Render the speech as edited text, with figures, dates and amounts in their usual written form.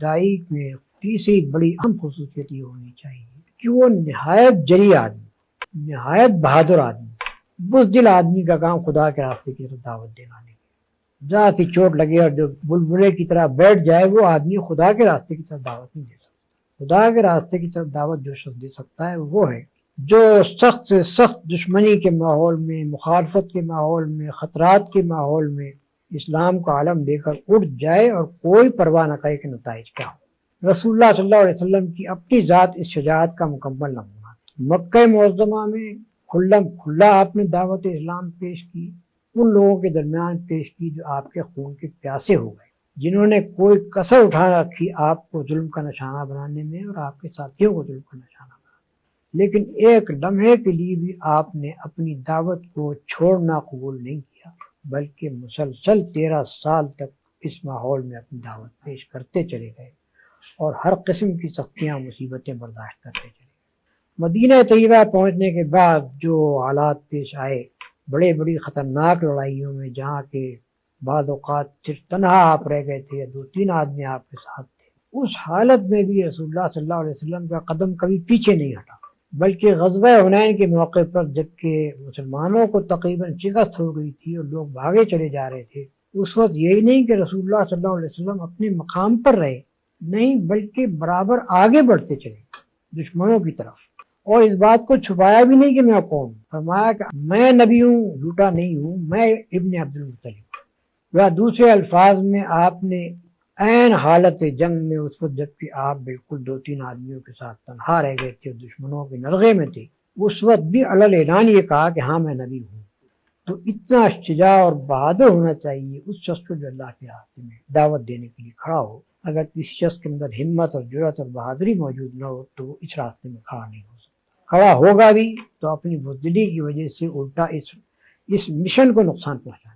دائی میں تیسری بڑی اہم خصوصیت یہ ہونی چاہیے کہ وہ نہایت جری آدمی، نہایت بہادر آدمی، بزدل آدمی کا کام خدا کے راستے کی طرف دعوت دینا نہیں۔ ذرا سی چوٹ لگے اور جو بلبلے کی طرح بیٹھ جائے وہ آدمی خدا کے راستے کی طرف دعوت نہیں دے سکتا۔ خدا کے راستے کی طرف دعوت جو شخص دے سکتا ہے وہ ہے جو سخت سے سخت دشمنی کے ماحول میں، مخالفت کے ماحول میں، خطرات کے ماحول میں اسلام کا علم لے کر اٹھ جائے اور کوئی پرواہ نہ کرے کہ نتائج کیا ہو۔ رسول اللہ صلی اللہ علیہ وسلم کی اپنی ذات اس شجاعت کا مکمل نمونہ ہے۔ مکہ معظمہ میں کھلا آپ نے دعوت اسلام پیش کی، ان لوگوں کے درمیان پیش کی جو آپ کے خون کے پیاسے ہو گئے، جنہوں نے کوئی کسر اٹھا رکھی آپ کو ظلم کا نشانہ بنانے میں اور آپ کے ساتھیوں کو ظلم کا نشانہ بنانے میں، لیکن ایک لمحے کے لیے بھی آپ نے اپنی دعوت کو چھوڑنا قبول نہیں کیا، بلکہ مسلسل 13 سال تک اس ماحول میں اپنی دعوت پیش کرتے چلے گئے اور ہر قسم کی سختیاں مصیبتیں برداشت کرتے چلے گئے۔ مدینہ طیبہ پہنچنے کے بعد جو حالات پیش آئے، بڑی خطرناک لڑائیوں میں جہاں کے بعض اوقات صرف تنہا آپ رہ گئے تھے یا 2-3 آدمی آپ کے ساتھ تھے، اس حالت میں بھی رسول اللہ صلی اللہ علیہ وسلم کا قدم کبھی پیچھے نہیں ہٹا، بلکہ غزوہ حنین کے موقع پر جبکہ مسلمانوں کو تقریباً شکست ہو گئی تھی اور لوگ بھاگے چلے جا رہے تھے، اس وقت یہی نہیں کہ رسول اللہ صلی اللہ علیہ وسلم اپنے مقام پر رہے، نہیں بلکہ برابر آگے بڑھتے چلے دشمنوں کی طرف، اور اس بات کو چھپایا بھی نہیں کہ میں کون ہوں۔ فرمایا کہ میں نبی ہوں، جھوٹا نہیں ہوں، میں ابن عبد المطلب۔ یا دوسرے الفاظ میں آپ نے عین حالت جنگ میں اس وقت جبکہ آپ بالکل 2-3 آدمیوں کے ساتھ تنہا رہ گئے تھے اور دشمنوں کے نلغے میں تھے، اس وقت بھی علل اعلان یہ کہا کہ ہاں میں نبی ہوں۔ تو اتنا شجاع اور بہادر ہونا چاہیے اس شخص کو جو اللہ کے راستے میں دعوت دینے کے لیے کھڑا ہو۔ اگر کسی شخص کے اندر ہمت اور جرأت اور بہادری موجود نہ ہو تو وہ اس راستے میں کھڑا نہیں ہو سکتا، کھڑا ہوگا بھی تو اپنی بزدلی کی وجہ سے الٹا اس مشن کو نقصان پہنچانا۔